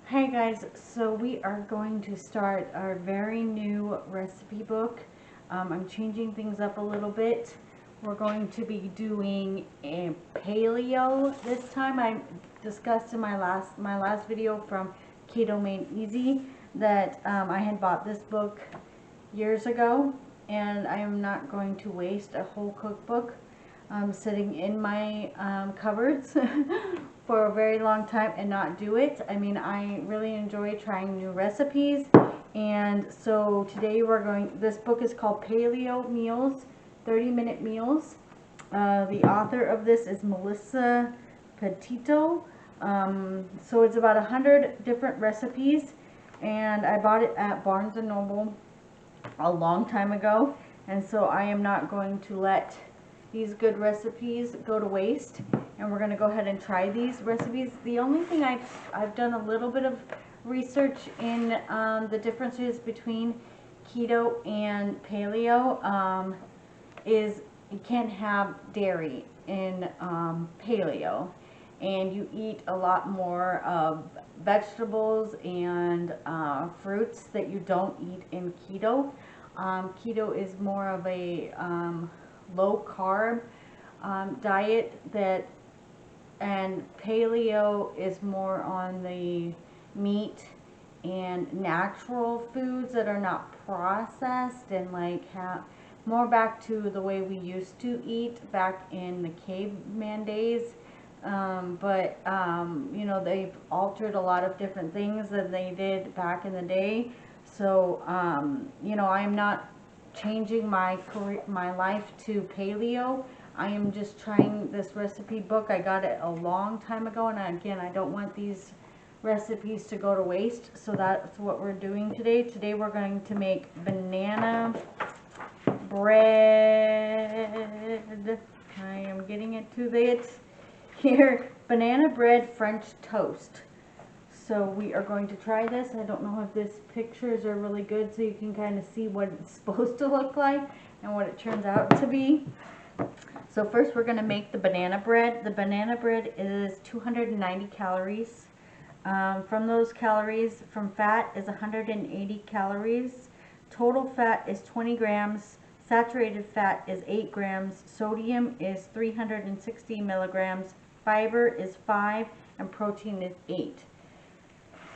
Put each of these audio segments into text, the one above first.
Hey guys, so we are going to start our very new recipe book. I'm changing things up a little bit. We're going to be doing a paleo this time. I discussed in my last video from Keto Made Easy that I had bought this book years ago, and I am not going to waste a whole cookbook sitting in my cupboards for a very long time and not do it. I mean, I really enjoy trying new recipes, and so today this book is called Paleo Meals, 30-minute meals. The author of this is Melissa Petito. So it's about 100 different recipes, and I bought it at Barnes & Noble a long time ago, and so I am not going to let these good recipes go to waste, and we're going to go ahead and try these recipes. The only thing I've done a little bit of research in the differences between keto and paleo is you can't have dairy in paleo, and you eat a lot more of vegetables and fruits that you don't eat in keto. Keto is more of a low carb diet, and paleo is more on the meat and natural foods that are not processed, and like more back to the way we used to eat back in the caveman days. You know, they've altered a lot of different things that they did back in the day. So, you know, I'm not changing my life to paleo. I am just trying this recipe book. I got it a long time ago, and again, I don't want these recipes to go to waste. So that's what we're doing today. Today we're going to make banana bread. I am getting it to it here. Banana bread French toast. So we are going to try this. I don't know if these pictures are really good so you can kind of see what it's supposed to look like and what it turns out to be. So first we're going to make the banana bread. The banana bread is 290 calories. From those calories, from fat is 180 calories. Total fat is 20 grams. Saturated fat is 8 grams. Sodium is 360 milligrams. Fiber is 5, and protein is 8.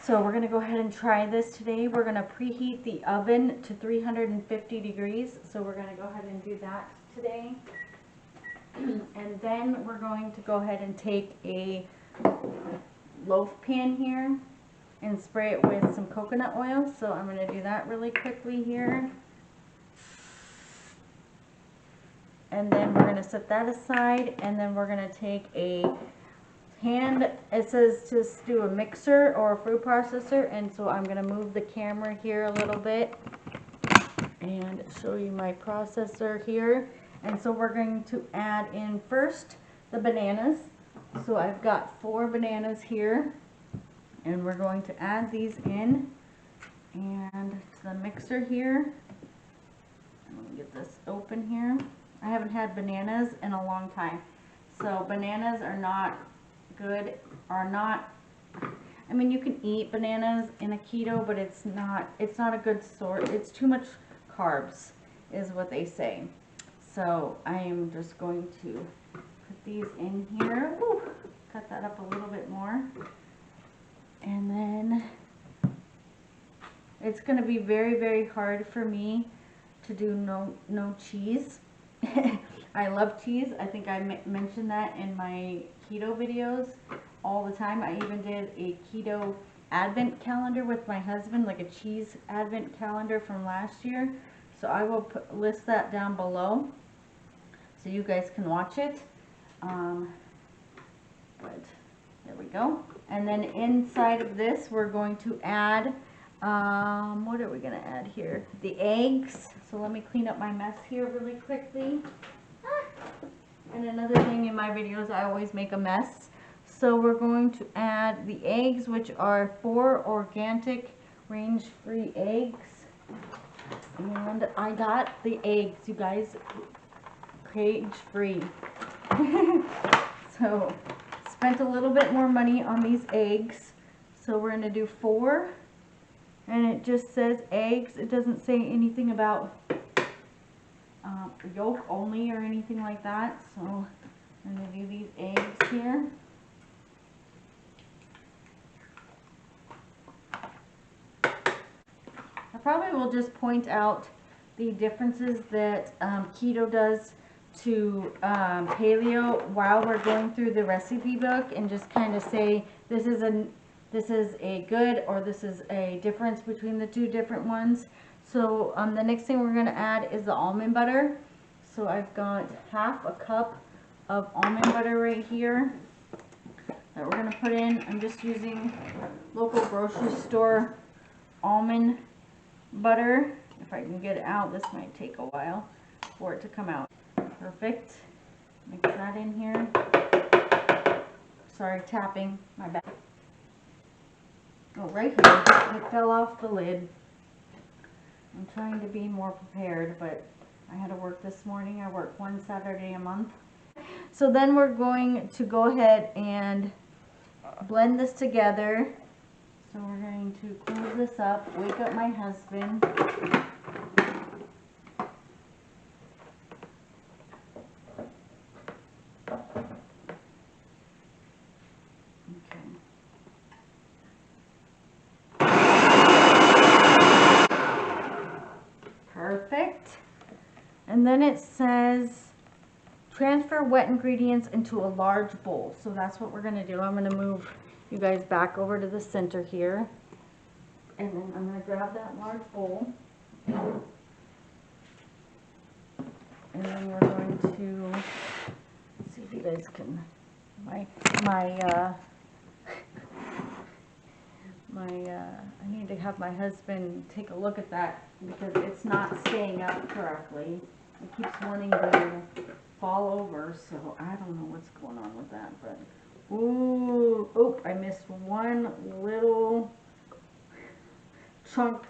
So we're going to go ahead and try this today. We're going to preheat the oven to 350 degrees. So we're going to go ahead and do that today. And then we're going to go ahead and take a loaf pan here and spray it with some coconut oil. So I'm going to do that really quickly here. And then we're going to set that aside, and then we're going to take a it says to do a mixer or a food processor, and so I'm going to move the camera here a little bit and show you my processor here. And so we're going to add in first the bananas. So I've got 4 bananas here, and we're going to add these in and to the mixer here. Let me get this open here. I haven't had bananas in a long time, so bananas are not good, I mean, you can eat bananas in a keto, but it's not a good sort. It's too much carbs is what they say. So I am just going to put these in here. Woo, cut that up a little bit more, and then it's going to be very, very hard for me to do no cheese. I love cheese. I think I mentioned that in my keto videos all the time. I even did a keto advent calendar with my husband, like a cheese advent calendar from last year. So I will list that down below so you guys can watch it. But there we go. And then inside of this, we're going to add, what are we going to add here? The eggs. So let me clean up my mess here really quickly. And another thing in my videos, I always make a mess. So we're going to add the eggs, which are 4 organic range-free eggs. And I got the eggs, you guys, cage-free. So spent a little bit more money on these eggs. So we're going to do 4. And it just says eggs. It doesn't say anything about yolk only or anything like that. So I'm going to do these eggs here. I probably will just point out the differences that keto does to paleo while we're going through the recipe book, and just kind of say this is a good, or this is a difference between the 2 different ones. So the next thing we're going to add is the almond butter. So I've got half a cup of almond butter right here that we're going to put in. I'm just using local grocery store almond butter. If I can get it out, this might take a while for it to come out. Perfect. Mix that in here. Sorry, tapping, my bad. Oh, right here. It fell off the lid. I'm trying to be more prepared, but I had to work this morning. I work 1 Saturday a month. So then we're going to go ahead and blend this together. So we're going to close this up, wake up my husband. Perfect. And then it says transfer wet ingredients into a large bowl. So that's what we're going to do. I'm going to move you guys back over to the center here. And then I'm going to grab that large bowl. And then we're going to see if you guys can, I need to have my husband take a look at that because it's not staying up correctly. It keeps wanting to fall over, so I don't know what's going on with that, but ooh, oh, I missed one little chunk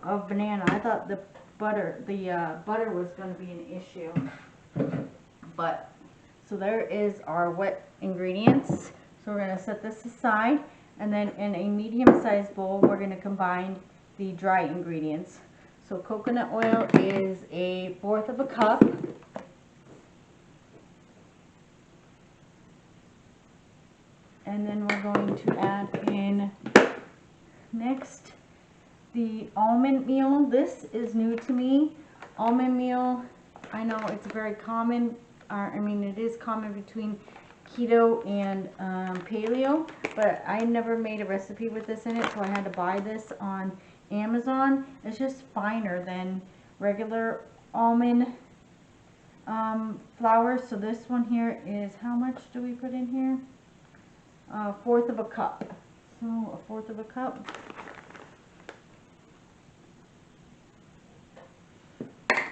of banana. I thought the butter was going to be an issue, but so there is our wet ingredients. So we're going to set this aside, and then in a medium-sized bowl we're going to combine the dry ingredients. So coconut oil is 1/4 of a cup. And then we're going to add in next the almond meal. This is new to me. Almond meal, I know it's very common. I mean, it is common between keto and paleo, but I never made a recipe with this in it, so I had to buy this on Amazon. It's just finer than regular almond flour. So this one here is, how much do we put in here? 1/4 of a cup. So 1/4 of a cup.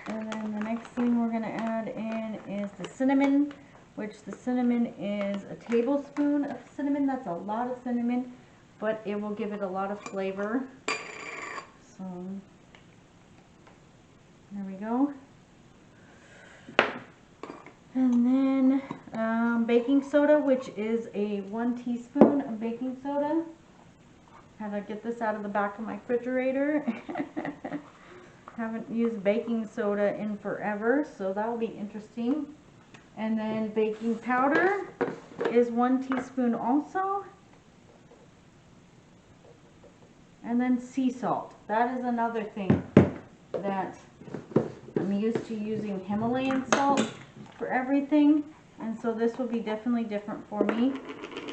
And then the next thing we're going to add in is the cinnamon, which the cinnamon is a tablespoon of cinnamon. That's a lot of cinnamon, but it will give it a lot of flavor. So there we go. And then baking soda, which is 1 teaspoon of baking soda. Had to get this out of the back of my refrigerator. Haven't used baking soda in forever, so that will be interesting. And then baking powder is 1 teaspoon also. And then sea salt. That is another thing that I'm used to using Himalayan salt for everything, and so this will be definitely different for me.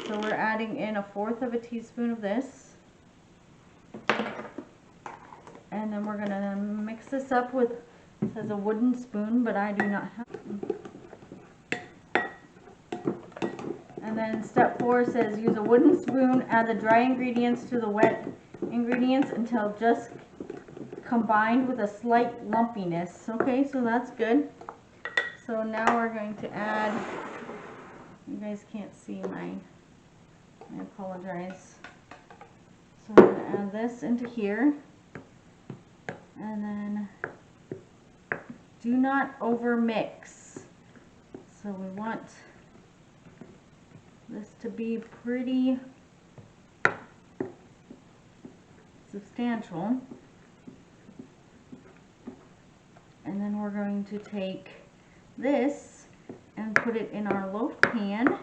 So we're adding in 1/4 of a teaspoon of this, and then we're going to mix this up with, it says a wooden spoon, but I do not have. And then step 4 says use a wooden spoon, add the dry ingredients to the wet ingredients until just combined with a slight lumpiness. Okay, so that's good. So now we're going to add, you guys can't see I apologize. So I'm going to add this into here. And then do not over mix. So we want this to be pretty substantial. And then we're going to take this and put it in our loaf pan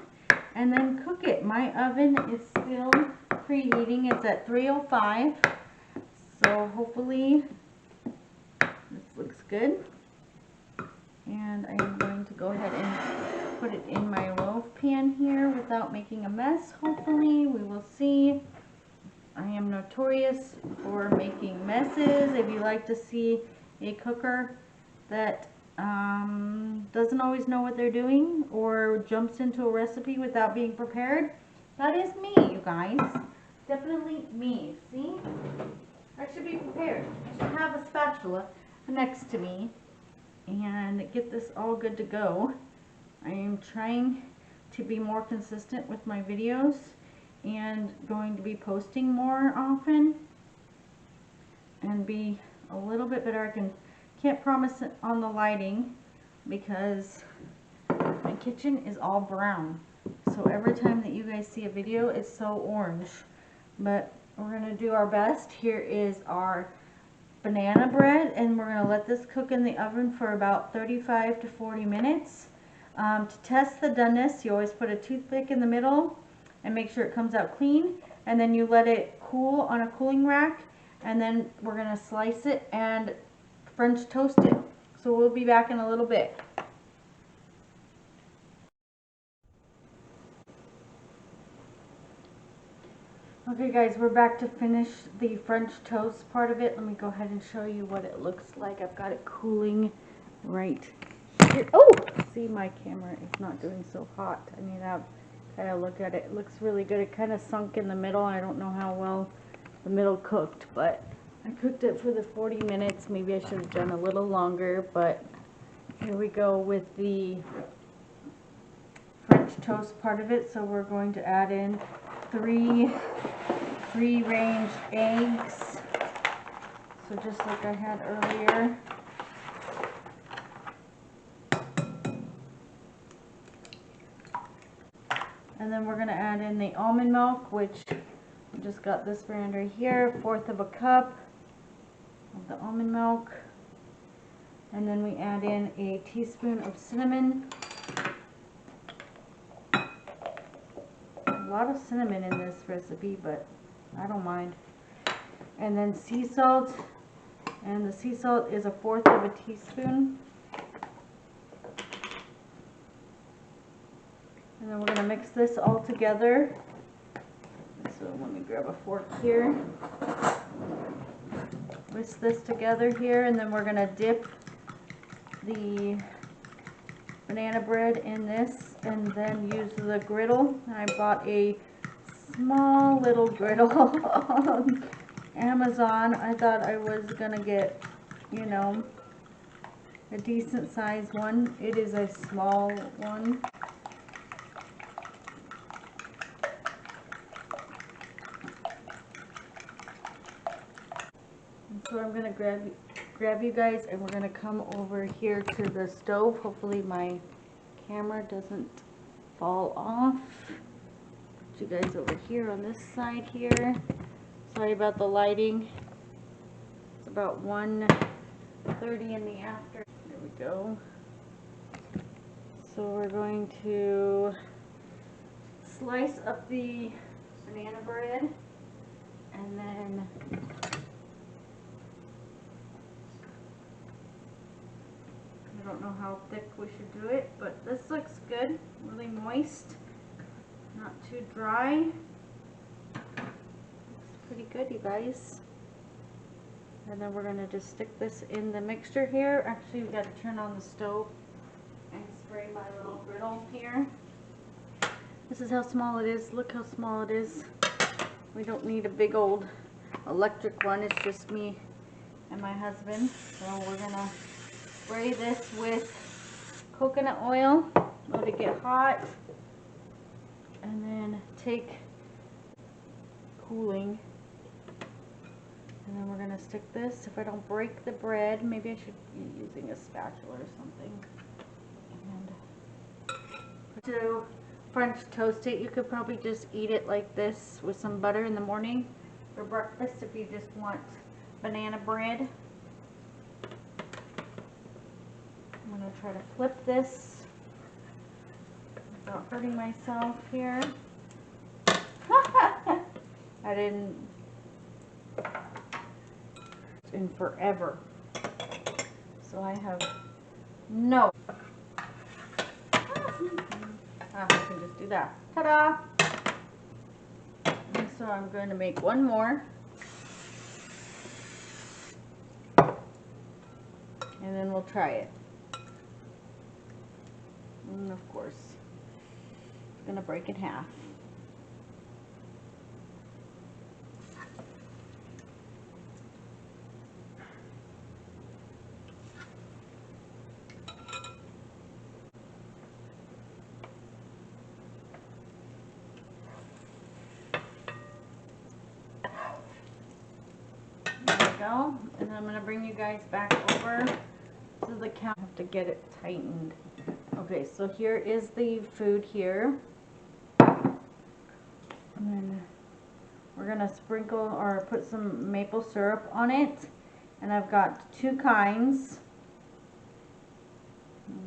and then cook it. My oven is still preheating. It's at 305. So hopefully this looks good. And I am going to go ahead and put it in my loaf pan here without making a mess. Hopefully, we will see. I am notorious for making messes. If you like to see a cooker that doesn't always know what they're doing or jumps into a recipe without being prepared, that is me, you guys. Definitely me. See? I should be prepared. I should have a spatula next to me and get this all good to go. I am trying to be more consistent with my videos and going to be posting more often and be a little bit better. Can't promise it on the lighting because my kitchen is all brown. So every time that you guys see a video, it's so orange. But we're going to do our best. Here is our banana bread, and we're going to let this cook in the oven for about 35 to 40 minutes. To test the doneness, you always put a toothpick in the middle and make sure it comes out clean, and then you let it cool on a cooling rack, and then we're going to slice it and French toast it. So we'll be back in a little bit. Okay guys, we're back to finish the French toast part of it. Let me go ahead and show you what it looks like. I've got it cooling right here. Oh! See, my camera is not doing so hot. I need to kind of look at it. It looks really good. It kind of sunk in the middle. I don't know how well the middle cooked, but I cooked it for the 40 minutes. Maybe I should have done a little longer, but here we go with the French toast part of it. So we're going to add in three free-range eggs. So just like I had earlier. And then we're going to add in the almond milk, which I just got this brand right here, 1/4 of a cup of the almond milk. And then we add in a teaspoon of cinnamon. A lot of cinnamon in this recipe, but I don't mind. And then sea salt, and the sea salt is 1/4 of a teaspoon. And then we're going to mix this all together. So let me grab a fork here. Whisk this together here, and then we're going to dip the banana bread in this and then use the griddle. I bought a small little griddle on Amazon. I thought I was gonna get, you know, a decent sized one. It is a small one. And so I'm gonna grab you guys, and we're gonna come over here to the stove. Hopefully my camera doesn't fall off. Put you guys over here on this side here. Sorry about the lighting. It's about 1:30 in the afternoon. There we go. So we're going to slice up the banana bread, and then I don't know how thick we should do it, but this looks good. Really moist, not too dry. Looks pretty good, you guys. And then we're going to just stick this in the mixture here. Actually, we got to turn on the stove and spray my little griddle here. This is how small it is. Look how small it is. We don't need a big old electric one. It's just me and my husband. So we're going to spray this with coconut oil, let it get hot, and then take cooling. And then we're going to stick this. If I don't break the bread, maybe I should be using a spatula or something. And to French toast it, you could probably just eat it like this with some butter in the morning. for breakfast if you just want banana bread. I'm going to try to flip this without hurting myself here. I didn't in forever. So I have no. I can just do that. Ta-da! And so I'm going to make one more. And then we'll try it. And of course, I'm going to break it in half. Go, and I'm going to bring you guys back over to the counter. I have to get it tightened. Okay, so here is the food here. And then we're going to sprinkle or put some maple syrup on it. And I've got two kinds.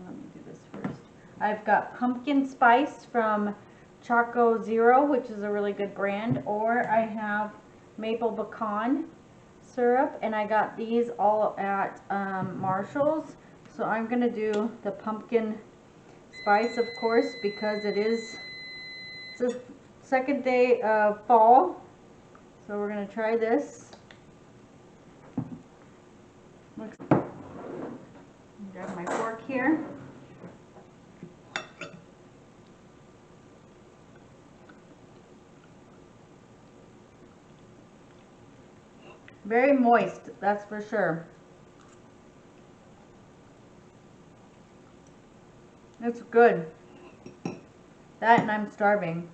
Let me do this first. I've got pumpkin spice from Choco Zero, which is a really good brand, or I have maple pecan syrup, and I got these all at Marshall's. So I'm gonna do the pumpkin spice, of course, because it's the second day of fall. So we're gonna try this. Grab my fork here. Very moist, that's for sure. It's good. That and I'm starving.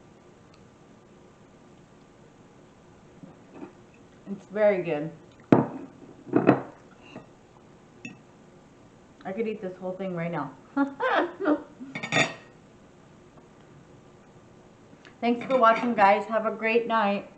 It's very good. I could eat this whole thing right now. Thanks for watching, guys. Have a great night.